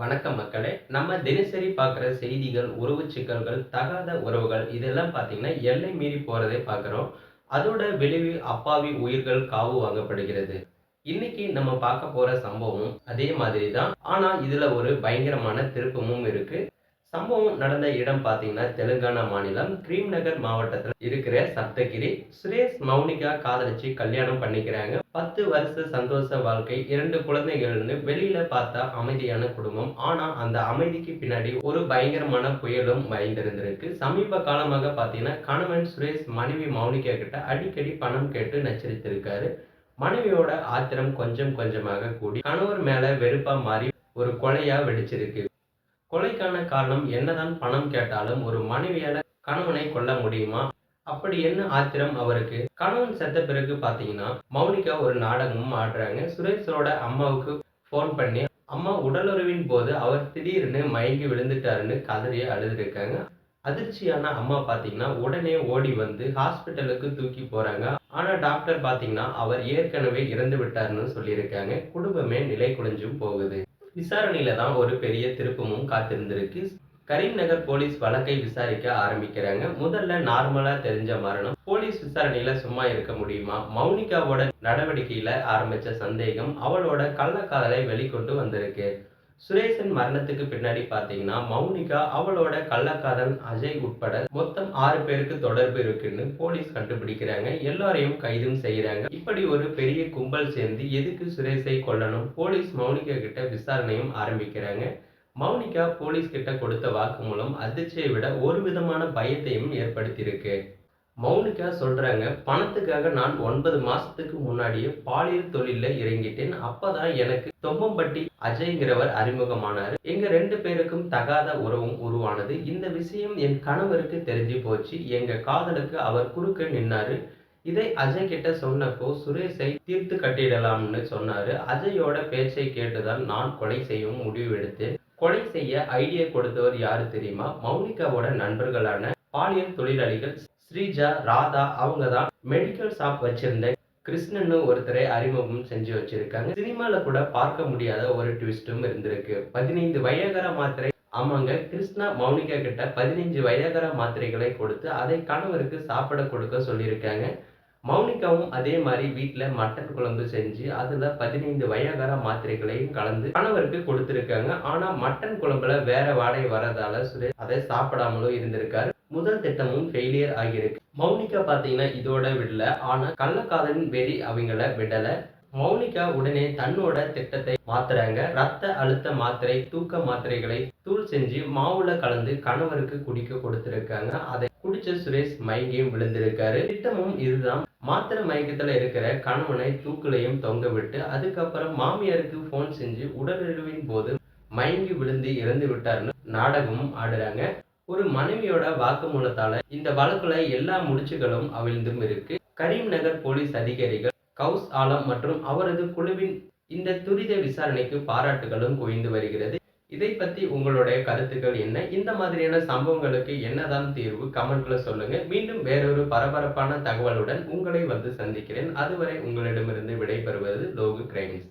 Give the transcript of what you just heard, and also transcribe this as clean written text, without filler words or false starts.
வணக்கம் மக்களே! நம்ம தினசரி பார்க்குற செய்திகள், உறவுச் சிக்கல்கள், தகாத உறவுகள் இதெல்லாம் பார்த்தீங்கன்னா, எல்லை மீறி போறதை பார்க்குறோம். அதோட விளைவு அப்பாவி உயிர்கள் காவு வாங்கப்படுகிறது. இன்னைக்கு நம்ம பார்க்க போற சம்பவம் அதே மாதிரி தான். ஆனா, இதுல ஒரு பயங்கரமான திருப்பமும் இருக்கு. சம்பவம் நடந்த இடம் பார்த்தீங்கன்னா, தெலுங்கானா மாநிலம் கிரீம் நகர் மாவட்டத்துல இருக்கிற சப்தகிரி. சுரேஷ், மௌனிகா காதலிச்சு கல்யாணம் பண்ணிக்கிறாங்க. 10 வருஷ சந்தோஷ வாழ்க்கை, 2 குழந்தைகள்னு வெளியில பார்த்தா அமைதியான குடும்பம். ஆனா, அந்த அமைதிக்கு பின்னாடி ஒரு பயங்கரமான புயலும் மறைந்திருந்திருக்கு. சமீப காலமாக பார்த்தீங்கன்னா, கணவன் சுரேஷ் மனைவி மௌனிகா கிட்ட அடிக்கடி பணம் கேட்டு நச்சரித்திருக்காரு. மனைவியோட ஆத்திரம் கொஞ்சம் கொஞ்சமாக கூடி கணவர் மேல வெறுப்பா மாறி ஒரு கொலையா வெடிச்சிருக்கு. கொலைக்கான காரணம் என்னதான் பணம் கேட்டாலும் ஒரு மனைவியால கணவனை கொல்ல முடியுமா? அப்படி என்ன ஆத்திரம் அவருக்கு? கணவன் செத்த பிறகு பார்த்தீங்கன்னா, மௌனிகா ஒரு நாடகமும் ஆடுறாங்க. சுரேஷோட அம்மாவுக்கு ஃபோன் பண்ணி, அம்மா உடலுறவின் போது அவர் திடீர்னு மயங்கி விழுந்துட்டாருன்னு கதறி அழுதுருக்காங்க. அதிர்ச்சியான அம்மா பார்த்தீங்கன்னா, உடனே ஓடி வந்து ஹாஸ்பிட்டலுக்கு தூக்கி போறாங்க. ஆனா டாக்டர் பார்த்தீங்கன்னா, அவர் ஏற்கனவே இறந்து விட்டார்ன்னு சொல்லியிருக்காங்க. குடும்பமே நிலைகுலைஞ்சும் போகுது. விசாரணையில தான் ஒரு பெரிய திருப்பமும் காத்திருந்திருக்கு. கரீம் நகர் போலீஸ் வழக்கை விசாரிக்க ஆரம்பிக்கிறாங்க. முதல்ல நார்மலா தெரிஞ்ச மரணம். போலீஸ் விசாரணையில சும்மா இருக்க முடியுமா? மௌனிகாவோட நடவடிக்கையில ஆரம்பிச்ச சந்தேகம் அவளோட கள்ளக்காதலை வெளிக்கொண்டு வந்திருக்கு. சுரேஷின் மரணத்துக்கு பின்னாடி பார்த்தீங்கன்னா, மௌனிகா, அவளோட கள்ளக்காதலன் அஜய் உட்பட மொத்தம் 6 பேருக்கு தொடர்பு இருக்குன்னு போலீஸ் கண்டுபிடிக்கிறாங்க. எல்லாரையும் கைதும் செய்றாங்க. இப்படி ஒரு பெரிய கும்பல் சேர்ந்து எதுக்கு சுரேஷை கொல்லணும்? போலீஸ் மௌனிகா கிட்ட விசாரணையும் ஆரம்பிக்கிறாங்க. மௌனிகா போலீஸ் கிட்ட கொடுத்த வாக்குமூலம் அதிர்ச்சியை விட ஒரு விதமான பயத்தையும் ஏற்படுத்தியிருக்கு. மௌனிகா சொல்றாங்க, பணத்துக்காக நான் 9 மாசத்துக்கு முன்னாடியே பாலியல் தொழில்ல இறங்கிட்டேன். அப்பதான் எனக்கு தொம்மம்பட்டி அஜய்ங்கிறவர் அறிமுகமானாரு. எங்க 2 பேருக்கும் தகாத உறவும் உருவானது. இந்த விஷயம் என் கணவருக்கு தெரிஞ்சு போச்சு. எங்க காதலுக்கு அவர் குறுக்க நின்னாரு. இதை அஜய் கிட்ட சொன்னப்போ சுரேஷை தீர்த்து கட்டிடலாம்னு சொன்னாரு. அஜயோட பேச்சை கேட்டுதான் நான் கொலை செய்யவும் முடிவெடுத்தேன். கொலை செய்ய ஐடியா கொடுத்தவர் யாரு தெரியுமா? மௌனிகாவோட நண்பர்களான பாலியல் தொழிலாளிகள் ஸ்ரீஜா, ராதா அவங்க தான். மெடிக்கல் ஷாப் வச்சிருந்த கிருஷ்ணன்னு ஒருத்தரை அறிமுகம் செஞ்சு வச்சிருக்காங்க. சினிமால கூட பார்க்க முடியாத ஒரு ட்விஸ்டும் இருந்திருக்கு. 15 வயகரா மாத்திரை. ஆமாங்க, கிருஷ்ணா மௌனிகா கிட்ட 15 வயகரா மாத்திரைகளை கொடுத்து அதை கணவருக்கு சாப்பிட கொடுக்க சொல்லியிருக்காங்க. மௌனிகாவும் அதே மாதிரி வீட்ல மட்டன் குழம்பு செஞ்சு அதுல 15 வயகரா மாத்திரைகளையும் கலந்து கணவருக்கு கொடுத்திருக்காங்க. ஆனா மட்டன் குழம்புல வேற வாடை வரதால சுரேஷ் அதை சாப்பிடாமலும் இருந்திருக்காரு. முதல் திட்டமும் ஃபெயிலியர் ஆகியிருக்கு. மௌனிகா பார்த்தீங்கன்னா இதோட விடல. ஆனா கள்ளக்காதலின் வெறி அவங்கள விடல. மௌனிகா உடனே தன்னோட திட்டத்தை மாத்துறாங்க. ரத்த அழுத்த மாத்திரை, தூக்க மாத்திரைகளை தூள் செஞ்சு மாவுல கலந்து கணவருக்கு குடிக்க கொடுத்திருக்காங்க. அதை குடிச்ச சுரேஷ் மயங்கியும் விழுந்திருக்காரு. திட்டமும் இதுதான். மாத்திரை மயக்கத்துல இருக்கிற கணவனை தூக்குலையும் தொங்க விட்டு அதுக்கப்புறம் மாமியாருக்கு போன் செஞ்சு உடலுறவின் போது மயங்கி விழுந்து இறந்து விட்டாருன்னு நாடகமும் ஆடுறாங்க. ஒரு மனைவியோட வாக்குமூலத்தால இந்த வழக்குல எல்லா முடிச்சுகளும் அவிழ்ந்தும் இருக்கு. கரீம் நகர் போலீஸ் அதிகாரிகள் கவுஸ் ஆலம் மற்றும் அவரது குழுவின் இந்த துரித விசாரணைக்கு பாராட்டுகளும் குவிந்து வருகிறது. இதை பத்தி உங்களுடைய கருத்துக்கள் என்ன? இந்த மாதிரியான சம்பவங்களுக்கு என்னதான் தீர்வு? கமெண்ட்ல சொல்லுங்க. மீண்டும் வேறொரு பரபரப்பான தகவலுடன் உங்களை வந்து சந்திக்கிறேன். அதுவரை உங்களிடமிருந்து விடைபெறுவது லோகு கிரைம்ஸ்.